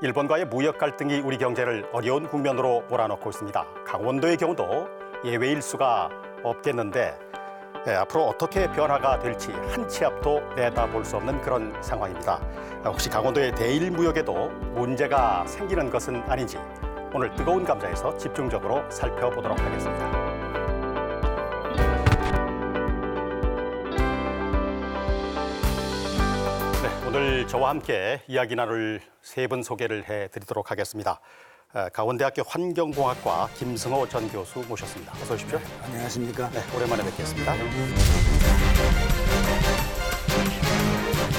일본과의 무역 갈등이 우리 경제를 어려운 국면으로 몰아넣고 있습니다. 강원도의 경우도 예외일 수가 없겠는데 앞으로 어떻게 변화가 될지 한 치 앞도 내다볼 수 없는 그런 상황입니다. 혹시 강원도의 대일 무역에도 문제가 생기는 것은 아닌지 오늘 뜨거운 감자에서 집중적으로 살펴보도록 하겠습니다. 오늘 저와 함께 이야기 나눌 세 분 소개를 해드리도록 하겠습니다. 강원대학교 환경공학과 김승호 전 교수 모셨습니다. 어서 오십시오. 안녕하십니까. 네, 오랜만에 뵙겠습니다.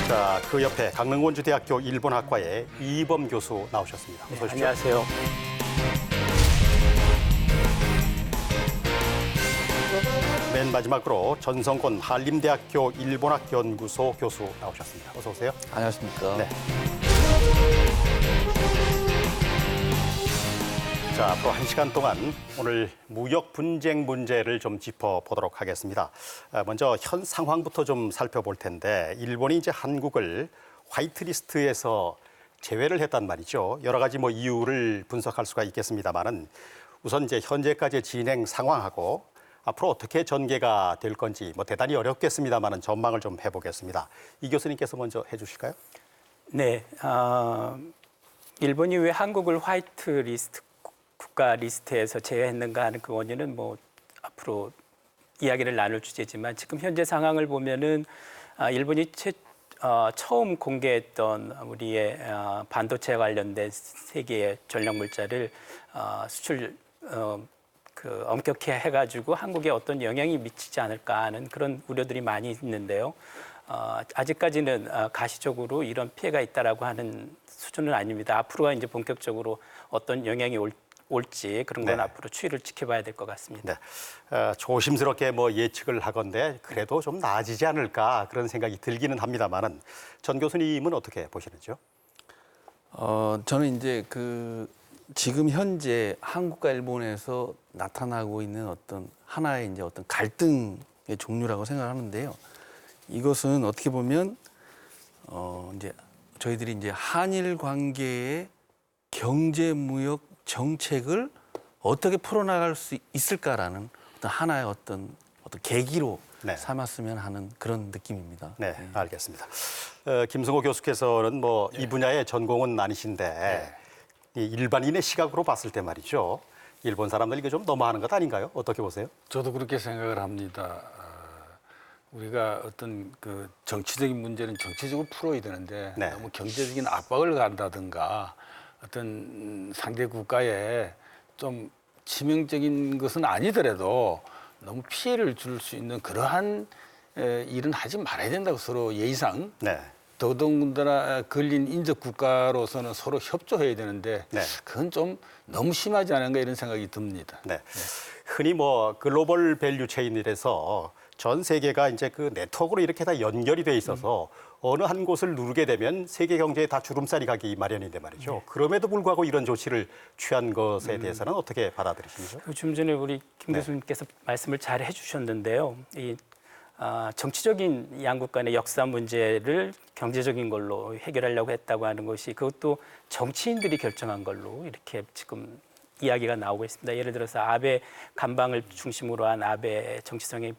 자, 그 옆에 강릉원주대학교 일본학과의 이범 교수 나오셨습니다. 어서 오십시오. 안녕하세요. 맨 마지막으로 전성곤 한림대학교 일본학 연구소 교수 나오셨습니다. 어서 오세요. 안녕하십니까. 네. 자, 앞으로 1시간 동안 오늘 무역 분쟁 문제를 좀 짚어보도록 하겠습니다. 먼저 현 상황부터 좀 살펴볼 텐데 일본이 이제 한국을 화이트리스트에서 제외를 했단 말이죠. 여러 가지 이유를 분석할 수가 있겠습니다만은 우선 이제 현재까지의 진행 상황하고 앞으로 어떻게 전개가 될 건지 대단히 어렵겠습니다만은 전망을 좀 해보겠습니다. 이 교수님께서 먼저 해주실까요? 네, 일본이 왜 한국을 화이트리스트 국가 리스트에서 제외했는가 하는 그 원인은 앞으로 이야기를 나눌 주제지만 지금 현재 상황을 보면은 일본이 처음 공개했던 우리의 반도체 관련된 세계의 전력 물자를 수출 엄격히 해가지고 한국에 어떤 영향이 미치지 않을까 하는 그런 우려들이 많이 있는데요. 아직까지는 가시적으로 이런 피해가 있다라고 하는 수준은 아닙니다. 앞으로가 이제 본격적으로 어떤 영향이 올지 그런 건 앞으로 추이를 지켜봐야 될 것 같습니다. 네. 조심스럽게 예측을 하건대 그래도 좀 나아지지 않을까 그런 생각이 들기는 합니다만은 전 교수님은 어떻게 보시는지요? 저는 이제 지금 현재 한국과 일본에서 나타나고 있는 어떤 하나의 이제 어떤 갈등의 종류라고 생각하는데요. 이것은 어떻게 보면 이제 저희들이 이제 한일 관계의 경제 무역 정책을 어떻게 풀어나갈 수 있을까라는 어떤 하나의 어떤 계기로 삼았으면 하는 그런 느낌입니다. 네, 알겠습니다. 김승호 교수께서는 이 분야의 전공은 아니신데 이 일반인의 시각으로 봤을 때 말이죠. 일본 사람들 이게 좀 너무하는 것 아닌가요? 어떻게 보세요? 저도 그렇게 생각을 합니다. 우리가 어떤 정치적인 문제는 정치적으로 풀어야 되는데 너무 경제적인 압박을 간다든가 어떤 상대 국가에 좀 치명적인 것은 아니더라도 너무 피해를 줄 수 있는 그러한 일은 하지 말아야 된다고 서로 예의상 더더군다나 걸린 인접 국가로서는 서로 협조해야 되는데 그건 좀 너무 심하지 않은가 이런 생각이 듭니다. 흔히 글로벌 밸류 체인이라서 전 세계가 이제 그 네트워크로 이렇게 다 연결이 돼 있어서 어느 한 곳을 누르게 되면 세계 경제에 다 주름살이 가기 마련인데 말이죠. 그럼에도 불구하고 이런 조치를 취한 것에 대해서는 어떻게 받아들이십니까? 좀 전에 우리 김 교수님께서 말씀을 잘 해주셨는데요. 정치적인 양국 간의 역사 문제를 경제적인 걸로 해결하려고 했다고 하는 것이 그것도 정치인들이 결정한 걸로 이렇게 지금 이야기가 나오고 있습니다. 예를 들어서 아베 간방을 중심으로 한 아베 정치성에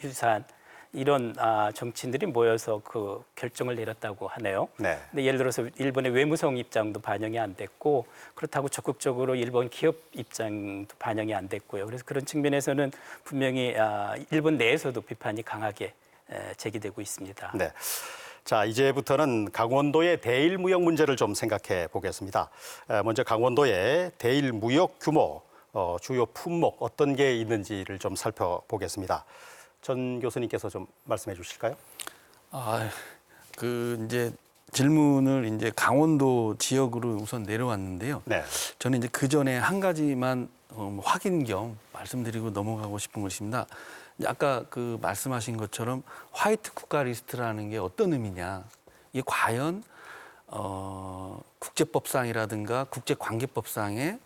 유사한 이런 정치인들이 모여서 그 결정을 내렸다고 하네요. 근데 예를 들어서 일본의 외무성 입장도 반영이 안 됐고 그렇다고 적극적으로 일본 기업 입장도 반영이 안 됐고요. 그래서 그런 측면에서는 분명히 일본 내에서도 비판이 강하게 제기되고 있습니다. 네. 자, 이제부터는 강원도의 대일 무역 문제를 좀 생각해 보겠습니다. 먼저 강원도의 대일 무역 규모, 주요 품목 어떤 게 있는지를 좀 살펴보겠습니다. 전 교수님께서 좀 말씀해 주실까요? 이제 질문을 이제 강원도 지역으로 우선 내려왔는데요. 저는 이제 그 전에 한 가지만 확인 겸 말씀드리고 넘어가고 싶은 것입니다. 아까 말씀하신 것처럼 화이트 국가 리스트라는 게 어떤 의미냐? 이게 과연 국제법상이라든가 국제관계법상에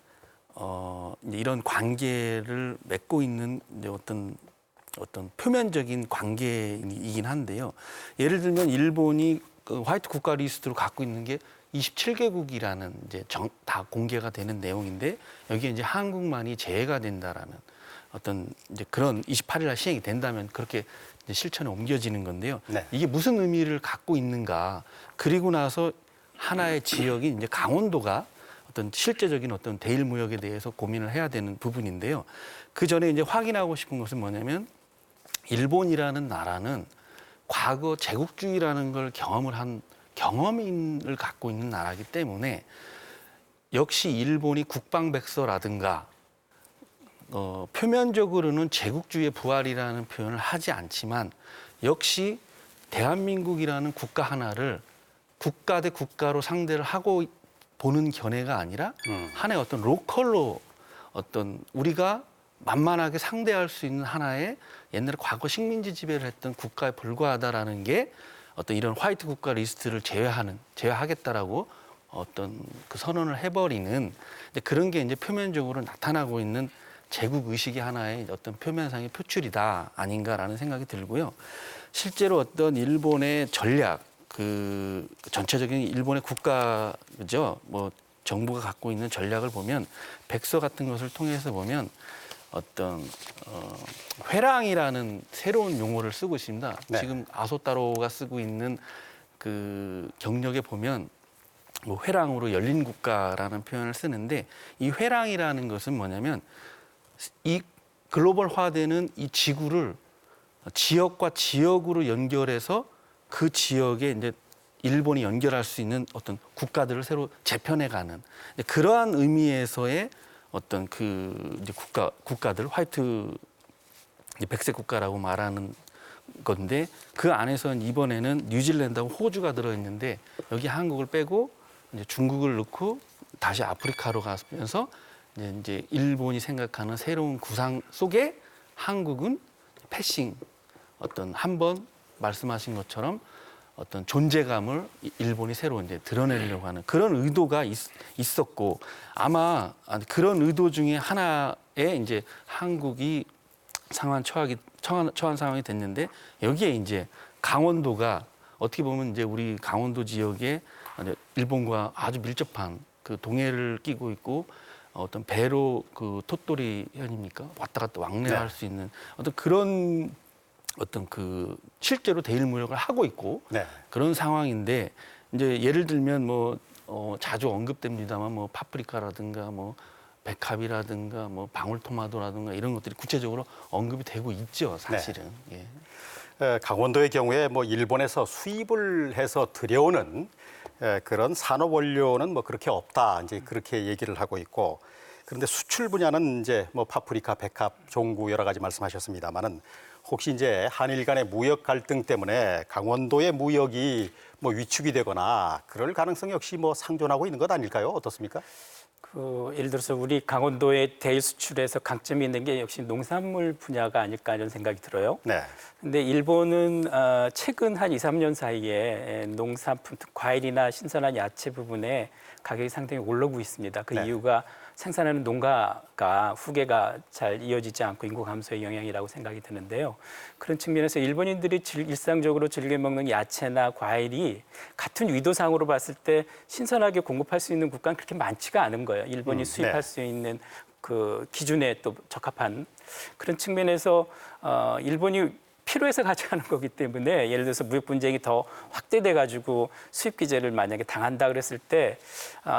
이런 관계를 맺고 있는 이제 어떤 표면적인 관계이긴 한데요. 예를 들면 일본이 화이트 국가 리스트로 갖고 있는 게 27개국이라는 이제 다 공개가 되는 내용인데 여기에 이제 한국만이 제외가 된다라는 어떤 이제 그런 28일 날 시행이 된다면 그렇게 이제 실천에 옮겨지는 건데요. 네. 이게 무슨 의미를 갖고 있는가? 그리고 나서 하나의 지역이 이제 강원도가 어떤 실제적인 어떤 대일 무역에 대해서 고민을 해야 되는 부분인데요. 그 전에 이제 확인하고 싶은 것은 뭐냐면 일본이라는 나라는 과거 제국주의라는 걸 경험을 한 경험인을 갖고 있는 나라이기 때문에 역시 일본이 국방백서라든가 표면적으로는 제국주의의 부활이라는 표현을 하지 않지만 역시 대한민국이라는 국가 하나를 국가 대 국가로 상대를 하고 보는 견해가 아니라 하나의 어떤 로컬로 어떤 우리가 만만하게 상대할 수 있는 하나의 옛날에 과거 식민지 지배를 했던 국가에 불과하다라는 게 어떤 이런 화이트 국가 리스트를 제외하겠다라고 어떤 그 선언을 해버리는 그런 게 이제 표면적으로 나타나고 있는 제국 의식의 하나의 어떤 표면상의 표출이다 아닌가라는 생각이 들고요. 실제로 어떤 일본의 전략, 그 전체적인 일본의 국가죠, 뭐 정부가 갖고 있는 전략을 보면 백서 같은 것을 통해서 보면 어떤 회랑이라는 새로운 용어를 쓰고 있습니다. 네. 지금 아소타로가 쓰고 있는 그 경력에 보면 뭐 회랑으로 열린 국가라는 표현을 쓰는데 이 회랑이라는 것은 뭐냐면 이 글로벌화되는 이 지구를 지역과 지역으로 연결해서 그 지역에 이제 일본이 연결할 수 있는 어떤 국가들을 새로 재편해가는 그러한 의미에서의 어떤 그 이제 국가들 화이트 이제 백색 국가라고 말하는 건데 그 안에서는 이번에는 뉴질랜드하고 호주가 들어있는데 여기 한국을 빼고 이제 중국을 넣고 다시 아프리카로 가면서 이제 일본이 생각하는 새로운 구상 속에 한국은 패싱 어떤 한번 말씀하신 것처럼 어떤 존재감을 일본이 새로 이제 드러내려고 하는 그런 의도가 있었고 아마 그런 의도 중에 하나에 이제 한국이 처한 상황이 됐는데 여기에 이제 강원도가 어떻게 보면 이제 우리 강원도 지역에 일본과 아주 밀접한 그 동해를 끼고 있고 어떤 배로 그 톳돌이 현입니까 왔다 갔다 왕래할 수 있는 어떤 그런 어떤 그 실제로 대일 무역을 하고 있고 그런 상황인데 이제 예를 들면 뭐 자주 언급됩니다만 뭐 파프리카라든가 뭐 백합이라든가 뭐 방울토마토라든가 이런 것들이 구체적으로 언급이 되고 있죠 사실은. 네. 예. 강원도의 경우에 뭐 일본에서 수입을 해서 들여오는 그런 산업 원료는 뭐 그렇게 없다 이제 그렇게 얘기를 하고 있고 그런데 수출 분야는 이제 뭐 파프리카, 백합, 종구 여러 가지 말씀하셨습니다만은. 혹시 이제 한일 간의 무역 갈등 때문에 강원도의 무역이 뭐 위축이 되거나 그럴 가능성이 역시 뭐 상존하고 있는 것 아닐까요? 어떻습니까? 예를 들어서 우리 강원도의 대일 수출에서 강점이 있는 게 역시 농산물 분야가 아닐까 이런 생각이 들어요. 네. 근데 일본은 최근 한 2, 3년 사이에 농산품, 과일이나 신선한 야채 부분에 가격이 상당히 올라오고 있습니다. 그 이유가 생산하는 농가가 후계가 잘 이어지지 않고 인구 감소의 영향이라고 생각이 드는데요. 그런 측면에서 일본인들이 일상적으로 즐겨 먹는 야채나 과일이 같은 위도상으로 봤을 때 신선하게 공급할 수 있는 국가는 그렇게 많지가 않은 거예요. 일본이 수입할 수 있는 그 기준에 또 적합한 그런 측면에서 일본이 필요해서 가져가는 거기 때문에 예를 들어서 무역 분쟁이 더 확대돼 가지고 수입 규제를 만약에 당한다 그랬을 때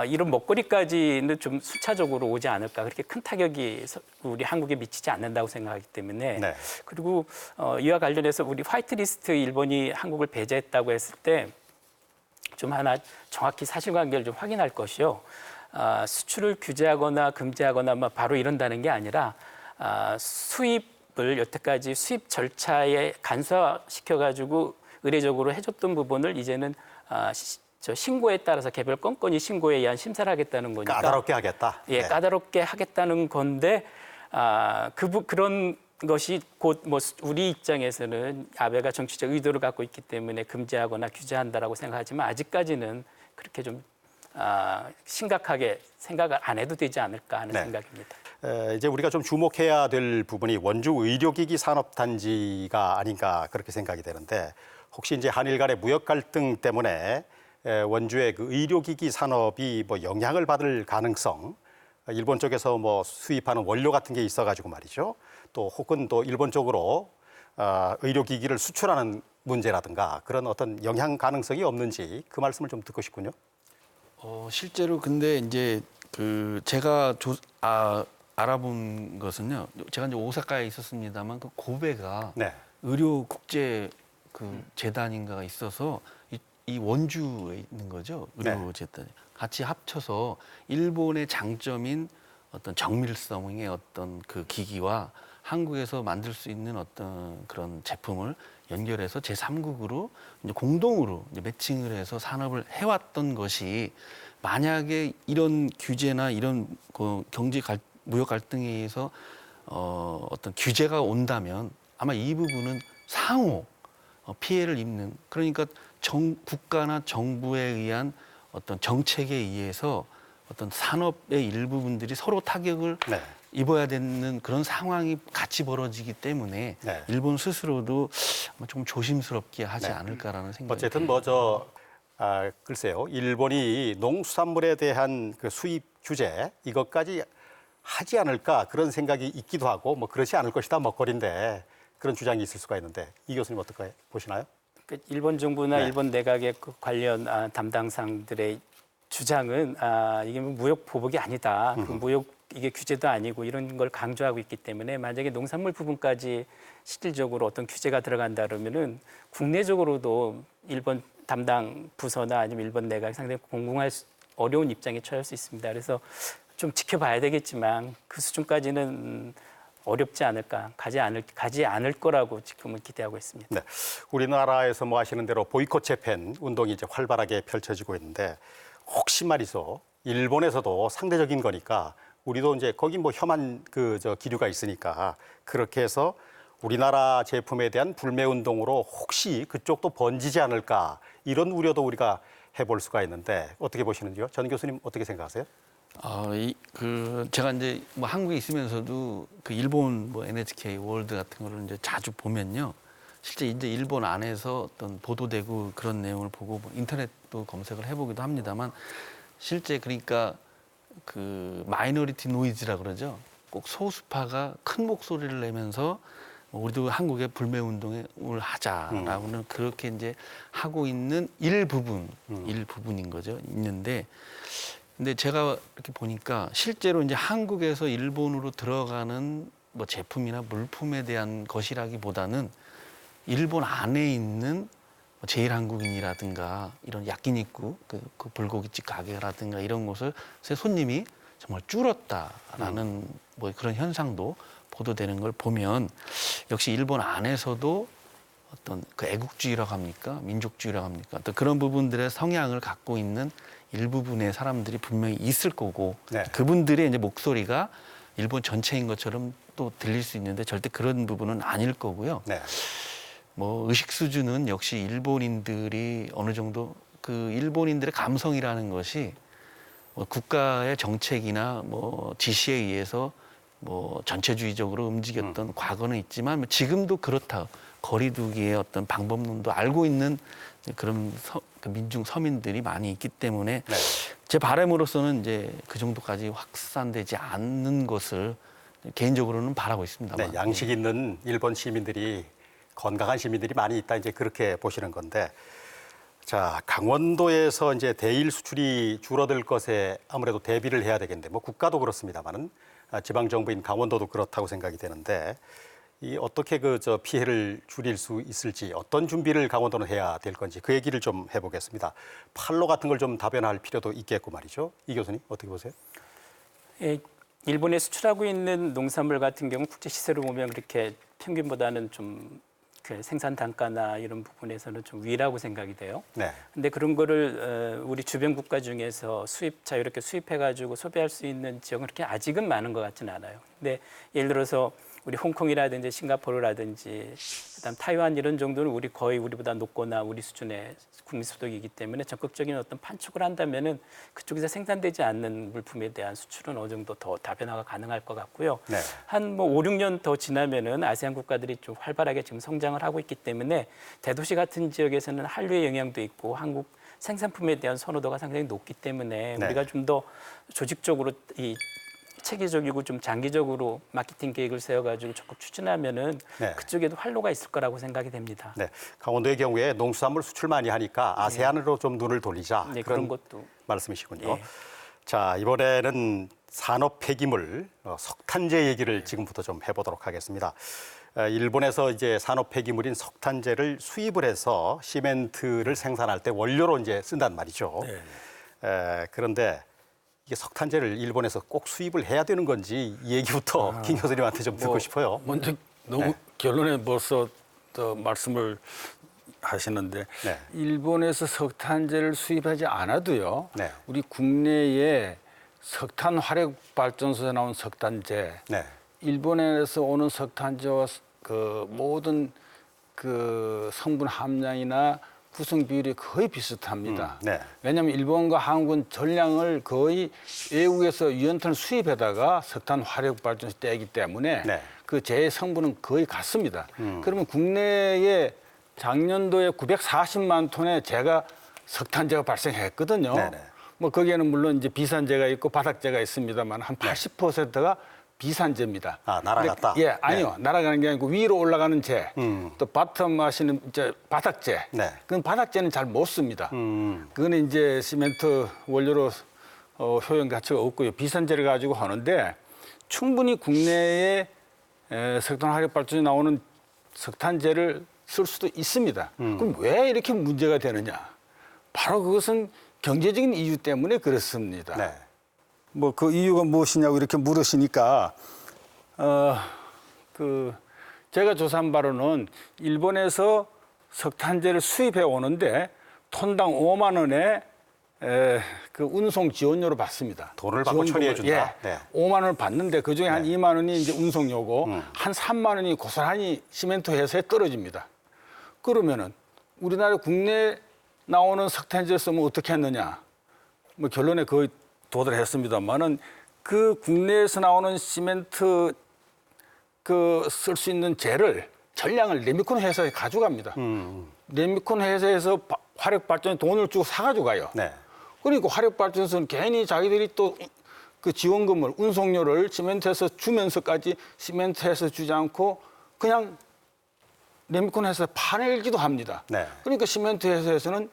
이런 먹거리까지는 좀 순차적으로 오지 않을까 그렇게 큰 타격이 우리 한국에 미치지 않는다고 생각하기 때문에 그리고 이와 관련해서 우리 화이트리스트 일본이 한국을 배제했다고 했을 때 좀 하나 정확히 사실관계를 좀 확인할 것이요. 수출을 규제하거나 금지하거나 바로 이런다는 게 아니라 수입을 여태까지 수입 절차에 간소화시켜가지고 의례적으로 해줬던 부분을 이제는 신고에 따라서 개별 건건이 신고에 의한 심사를 하겠다는 거니까 까다롭게 하겠다. 예, 까다롭게 하겠다는 건데 그런 것이 곧 뭐 우리 입장에서는 아베가 정치적 의도를 갖고 있기 때문에 금지하거나 규제한다라고 생각하지만 아직까지는 그렇게 좀 심각하게 생각을 안 해도 되지 않을까 하는 생각입니다. 이제 우리가 좀 주목해야 될 부분이 원주 의료기기 산업단지가 아닌가 그렇게 생각이 되는데 혹시 이제 한일 간의 무역 갈등 때문에 원주의 그 의료기기 산업이 뭐 영향을 받을 가능성, 일본 쪽에서 뭐 수입하는 원료 같은 게 있어가지고 말이죠. 또 혹은 또 일본 쪽으로 의료기기를 수출하는 문제라든가 그런 어떤 영향 가능성이 없는지 그 말씀을 좀 듣고 싶군요. 실제로 근데 이제 그 제가 알아본 것은요. 제가 이제 오사카에 있었습니다만 그 고베가 네. 의료 국제 그 재단인가가 있어서 이 원주에 있는 거죠. 의료 재단이 같이 합쳐서 일본의 장점인 어떤 정밀성의 어떤 그 기기와 한국에서 만들 수 있는 어떤 그런 제품을 연결해서 제3국으로 이제 공동으로 이제 매칭을 해서 산업을 해왔던 것이 만약에 이런 규제나 이런 그 무역 갈등에 의해서 어떤 규제가 온다면 아마 이 부분은 상호 피해를 입는, 그러니까 국가나 정부에 의한 어떤 정책에 의해서 어떤 산업의 일부분들이 서로 타격을 입어야 되는 그런 상황이 같이 벌어지기 때문에 일본 스스로도 아마 좀 조심스럽게 하지 않을까라는 생각이 어쨌든 글쎄요. 일본이 농수산물에 대한 그 수입 규제 이것까지 하지 않을까 그런 생각이 있기도 하고 뭐 그렇지 않을 것이다 먹거리인데 그런 주장이 있을 수가 있는데 이 교수님 어떻게 보시나요? 일본 정부나 일본 내각의 그 관련 담당상들의 주장은 이게 무역 보복이 아니다. 그 무역 이게 규제도 아니고 이런 걸 강조하고 있기 때문에 만약에 농산물 부분까지 실질적으로 어떤 규제가 들어간다 그러면은 국내적으로도 일본 담당 부서나 아니면 일본 내각이 상당히 공공할 어려운 입장에 처할 수 있습니다. 그래서 좀 지켜봐야 되겠지만 그 수준까지는 어렵지 않을까, 가지 않을 거라고 지금은 기대하고 있습니다. 네, 우리나라에서 뭐 아시는 대로 보이콧 재팬 운동이 이제 활발하게 펼쳐지고 있는데 혹시 말이죠, 일본에서도 상대적인 거니까 우리도 이제 거기 뭐 혐한 기류가 있으니까 그렇게 해서 우리나라 제품에 대한 불매 운동으로 혹시 그쪽도 번지지 않을까 이런 우려도 우리가 해볼 수가 있는데 어떻게 보시는지요? 전 교수님 어떻게 생각하세요? 제가 이제 뭐 한국에 있으면서도 그 일본 뭐 NHK 월드 같은 거를 이제 자주 보면요. 실제 이제 일본 안에서 어떤 보도되고 그런 내용을 보고 뭐 인터넷도 검색을 해보기도 합니다만 실제 그러니까 그 마이너리티 노이즈라 그러죠. 꼭 소수파가 큰 목소리를 내면서 우리도 한국의 불매 운동을 하자라고는 그렇게 이제 하고 있는 일부분인 거죠. 있는데 근데 제가 이렇게 보니까 실제로 이제 한국에서 일본으로 들어가는 뭐 제품이나 물품에 대한 것이라기보다는 일본 안에 있는 제일한국인이라든가 이런 야끼니쿠 그 불고기집 가게라든가 이런 곳을 손님이 정말 줄었다라는 뭐 그런 현상도 보도되는 걸 보면 역시 일본 안에서도 어떤 그 애국주의라고 합니까? 민족주의라고 합니까? 또 그런 부분들의 성향을 갖고 있는 일부분의 사람들이 분명히 있을 거고 그분들의 이제 목소리가 일본 전체인 것처럼 또 들릴 수 있는데 절대 그런 부분은 아닐 거고요. 뭐 의식 수준은 역시 일본인들이 어느 정도 그 일본인들의 감성이라는 것이 뭐 국가의 정책이나 뭐 지시에 의해서 뭐 전체주의적으로 움직였던 과거는 있지만 뭐 지금도 그렇다. 거리두기의 어떤 방법론도 알고 있는 그런 민중 서민들이 많이 있기 때문에 제 바람으로서는 이제 그 정도까지 확산되지 않는 것을 개인적으로는 바라고 있습니다. 네, 양식 있는 일본 시민들이 건강한 시민들이 많이 있다 이제 그렇게 보시는 건데 자 강원도에서 이제 대일 수출이 줄어들 것에 아무래도 대비를 해야 되겠는데 뭐 국가도 그렇습니다만은 지방 정부인 강원도도 그렇다고 생각이 되는데 이 어떻게 피해를 줄일 수 있을지 어떤 준비를 강원도는 해야 될 건지 그 얘기를 좀 해보겠습니다. 판로 같은 걸 좀 다변화할 필요도 있겠고 말이죠. 이 교수님 어떻게 보세요? 일본에 수출하고 있는 농산물 같은 경우 국제 시세로 보면 그렇게 평균보다는 좀 그 생산 단가나 이런 부분에서는 좀 위라고 생각이 돼요. 근데 그런 거를 우리 주변 국가 중에서 자유롭게 수입해가지고 소비할 수 있는 지역은 그렇게 아직은 많은 것 같지는 않아요. 근데 예를 들어서 우리 홍콩이라든지 싱가포르라든지 그다음 타이완 이런 정도는 거의 우리보다 높거나 우리 수준의 국민소득이기 때문에 적극적인 어떤 판촉을 한다면은 그쪽에서 생산되지 않는 물품에 대한 수출은 어느 정도 더 다변화가 가능할 것 같고요. 한 뭐 5, 6년 더 지나면은 아세안 국가들이 좀 활발하게 지금 성장을 하고 있기 때문에 대도시 같은 지역에서는 한류의 영향도 있고 한국 생산품에 대한 선호도가 상당히 높기 때문에 네. 우리가 좀 더 조직적으로 이 체계적이고 좀 장기적으로 마케팅 계획을 세워가지고 적극 추진하면은 네. 그쪽에도 활로가 있을 거라고 생각이 됩니다. 네, 강원도의 경우에 농수산물 수출 많이 하니까 아세안으로 좀 눈을 돌리자 네, 그런 그런 것도 말씀이시군요. 예. 자, 이번에는 산업 폐기물 석탄재 얘기를 지금부터 좀 해보도록 하겠습니다. 일본에서 이제 산업 폐기물인 석탄재를 수입을 해서 시멘트를 생산할 때 원료로 이제 쓴단 말이죠. 그런데 이게 석탄재를 일본에서 꼭 수입을 해야 되는 건지 이 얘기부터 김 교수님한테 좀 듣고 싶어요. 먼저 너무 결론에 벌써 또 말씀을 하시는데 네. 일본에서 석탄재를 수입하지 않아도요. 네. 우리 국내에 석탄 화력 발전소에 나온 석탄재, 네. 일본에서 오는 석탄재와 그 모든 그 성분 함량이나 구성 비율이 거의 비슷합니다. 네. 왜냐하면 일본과 한국은 전량을 거의 외국에서 유연탄을 수입해다가 석탄 화력 발전소 떼기 때문에 네. 그 재 성분은 거의 같습니다. 그러면 국내에 작년도에 940만 톤의 재가 석탄재가 발생했거든요. 네네. 뭐 거기에는 물론 이제 비산재가 있고 바닥재가 있습니다만 한 80%가 비산재입니다. 아, 날아갔다? 예, 아니요. 날아가는 게 아니고 위로 올라가는 재, 또 바텀 하시는 이제 바닥재. 네. 그건 바닥재는 잘 못 씁니다. 그거는 이제 시멘트 원료로 효용 가치가 없고요. 비산재를 가지고 하는데 충분히 국내에 석탄 화력 발전이 나오는 석탄재를 쓸 수도 있습니다. 그럼 왜 이렇게 문제가 되느냐? 바로 그것은 경제적인 이유 때문에 그렇습니다. 네. 뭐 그 이유가 무엇이냐고 이렇게 물으시니까 제가 조사한 바로는 일본에서 석탄재를 수입해 오는데 톤당 5만 원의 그 운송 지원료를 받습니다. 돈을 받고 지원금을, 처리해 준다. 예, 네. 5만 원을 받는데 그중에 한 2만 원이 이제 운송료고 한 3만 원이 고스란히 시멘트 회사에 떨어집니다. 그러면은 우리나라 국내에 나오는 석탄재를 쓰면 어떻게 했느냐? 뭐 결론에 거의 도달했습니다만은 그 국내에서 나오는 시멘트 그 쓸 수 있는 재를 전량을 레미콘 회사에 가져갑니다. 레미콘 회사에서 화력 발전에 돈을 주고 사가지고 가요. 네. 그러니까 화력 발전소는 괜히 자기들이 또 그 지원금을 운송료를 시멘트에서 주면서까지 시멘트에서 주지 않고 그냥 레미콘 회사에 파내기도 합니다. 네. 그러니까 시멘트 회사에서는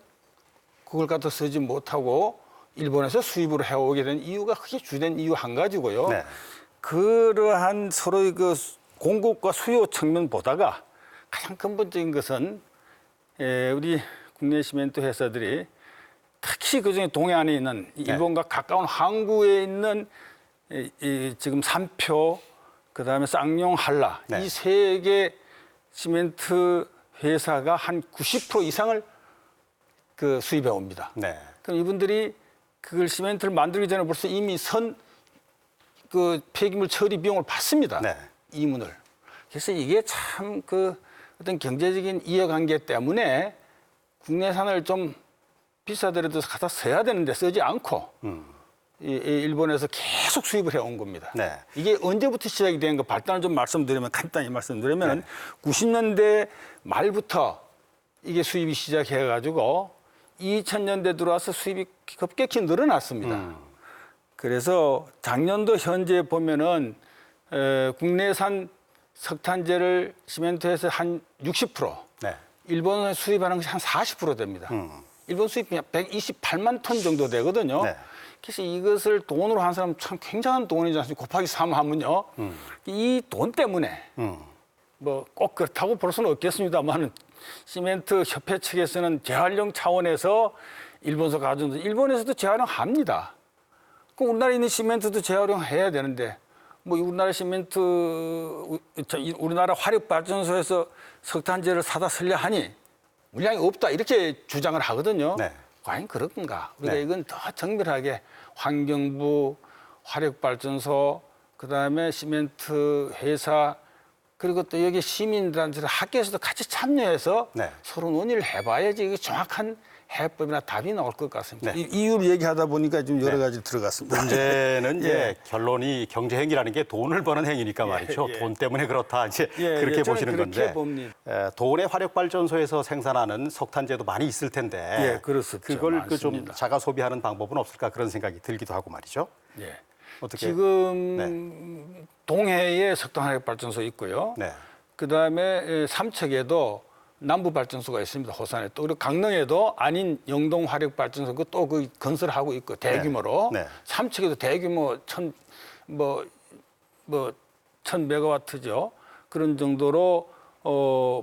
그걸 갖다 쓰지 못하고 일본에서 수입을 해오게 된 이유가 크게 주된 이유 한 가지고요. 네. 그러한 서로의 그 공급과 수요 측면 보다가 가장 근본적인 것은 우리 국내 시멘트 회사들이 특히 그중에 동해안에 있는 일본과 가까운 항구에 있는 지금 삼표, 그다음에 쌍용, 한라 네. 이 세 개 시멘트 회사가 한 90% 이상을 그 수입해 옵니다. 네. 그럼 이분들이 그걸 시멘트를 만들기 전에 벌써 이미 그 폐기물 처리 비용을 받습니다. 네. 이문을. 그래서 이게 참 그 어떤 경제적인 이해관계 때문에 국내산을 좀 비싸더라도 갖다 써야 되는데 쓰지 않고 일본에서 계속 수입을 해온 겁니다. 네. 이게 언제부터 시작이 된 거 발단을 좀 말씀드리면 간단히 말씀드리면 90년대 말부터 이게 수입이 시작해가지고 2000년대 들어와서 수입이 급격히 늘어났습니다. 그래서 작년도 현재 보면은 국내산 석탄재를 시멘트에서 한 60%, 네. 일본에 수입하는 것이 한 40% 됩니다. 일본 수입이 128만 톤 정도 되거든요. 네. 그래서 이것을 돈으로 한 사람 참 굉장한 돈이지 않습니까? 곱하기 3 하면요. 이 돈 때문에 뭐 꼭 그렇다고 볼 수는 없겠습니다만 시멘트 협회 측에서는 재활용 차원에서 일본서 가져온 일본에서도 재활용합니다. 그럼 우리나라에 있는 시멘트도 재활용해야 되는데 뭐 우리나라 시멘트 우리나라 화력 발전소에서 석탄재를 사다 쓰려 하니 물량이 없다 이렇게 주장을 하거든요. 네. 과연 그런가? 우리가 네. 이건 더 정밀하게 환경부, 화력 발전소, 그다음에 시멘트 회사 그리고 또 여기 시민단체들 학교에서도 같이 참여해서 네. 서로 논의를 해봐야지 이게 정확한 해법이나 답이 나올 것 같습니다. 네. 이유를 얘기하다 보니까 좀 여러 가지 들어갔습니다. 문제는 이제 예. 결론이 경제 행위라는 게 돈을 버는 행위니까 말이죠. 예. 돈 때문에 그렇다 이제 예, 그렇게 예, 저는 보시는 그렇게 건데 봅니다. 돈의 화력 발전소에서 생산하는 석탄재도 많이 있을 텐데 예, 그렇습니다. 그걸 그 좀 많습니다. 자가 소비하는 방법은 없을까 그런 생각이 들기도 하고 말이죠. 예. 어떻게 지금 동해에 석탄 화력 발전소 있고요. 네. 그다음에 삼척에도 남부 발전소가 있습니다. 호산에 또 그리고 강릉에도 아닌 영동 화력 발전소 또 그 건설하고 있고 대규모로 네. 삼척에도 대규모 1000메가와트죠. 그런 정도로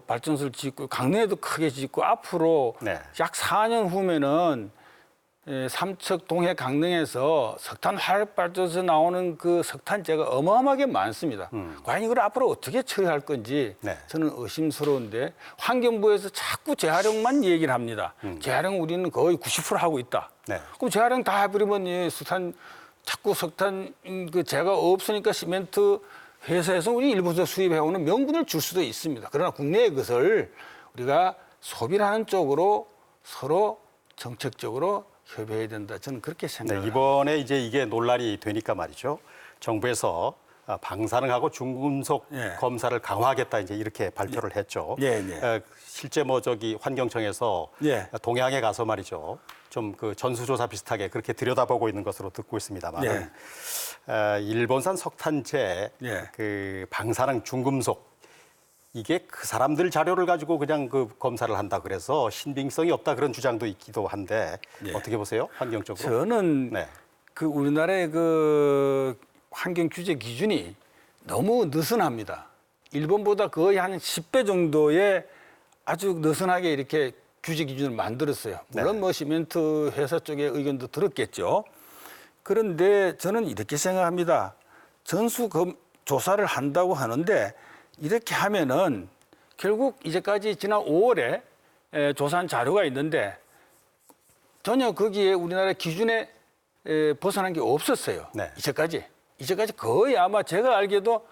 발전소를 짓고 강릉에도 크게 짓고 앞으로 네. 약 4년 후면은 삼척 동해 강릉에서 석탄 화력 발전소에서 나오는 그 석탄재가 어마어마하게 많습니다. 과연 이걸 앞으로 어떻게 처리할 건지 네. 저는 의심스러운데 환경부에서 자꾸 재활용만 얘기를 합니다. 재활용 우리는 거의 90% 하고 있다. 네. 그럼 재활용 다 해버리면 자꾸 석탄 그 재가 없으니까 시멘트 회사에서 우리 일본에서 수입해오는 명분을 줄 수도 있습니다. 그러나 국내의 것을 우리가 소비를 하는 쪽으로 서로 정책적으로 협의해야 된다. 저는 그렇게 네, 생각합니다. 이번에 이제 이게 논란이 되니까 말이죠. 정부에서 방사능하고 중금속 예. 검사를 강화하겠다 이제 이렇게 발표를 했죠. 예, 예. 실제 뭐 저기 환경청에서 예. 동해안에 가서 말이죠. 좀 그 전수조사 비슷하게 그렇게 들여다보고 있는 것으로 듣고 있습니다만 예. 일본산 석탄재 예. 그 방사능 중금속 이게 그 사람들 자료를 가지고 그냥 그 검사를 한다 그래서 신빙성이 없다 그런 주장도 있기도 한데 예. 어떻게 보세요? 환경적으로? 저는 네. 그 우리나라의 그 환경 규제 기준이 너무 느슨합니다. 일본보다 거의 한 10배 정도의 아주 느슨하게 이렇게 규제 기준을 만들었어요. 물론 뭐 시멘트 회사 쪽의 의견도 들었겠죠. 그런데 저는 이렇게 생각합니다. 조사를 한다고 하는데 이렇게 하면은 결국 이제까지 지난 5월에 조사한 자료가 있는데 전혀 거기에 우리나라 기준에 벗어난 게 없었어요. 네. 이제까지 거의 아마 제가 알기에도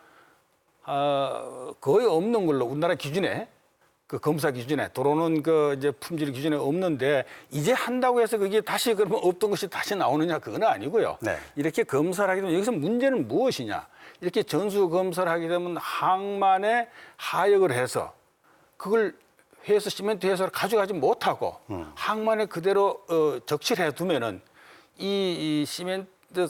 거의 없는 걸로 우리나라 기준에 그 검사 기준에 도로는 그 이제 품질 기준에 없는데 이제 한다고 해서 그게 다시 그러면 없던 것이 다시 나오느냐 그건 아니고요. 네. 이렇게 검사를 하게 되면 여기서 문제는 무엇이냐? 이렇게 전수 검사를 하게 되면 항만에 하역을 해서 그걸 회사 시멘트 회사로 가져가지 못하고 항만에 그대로 적치를 해두면은 이 시멘트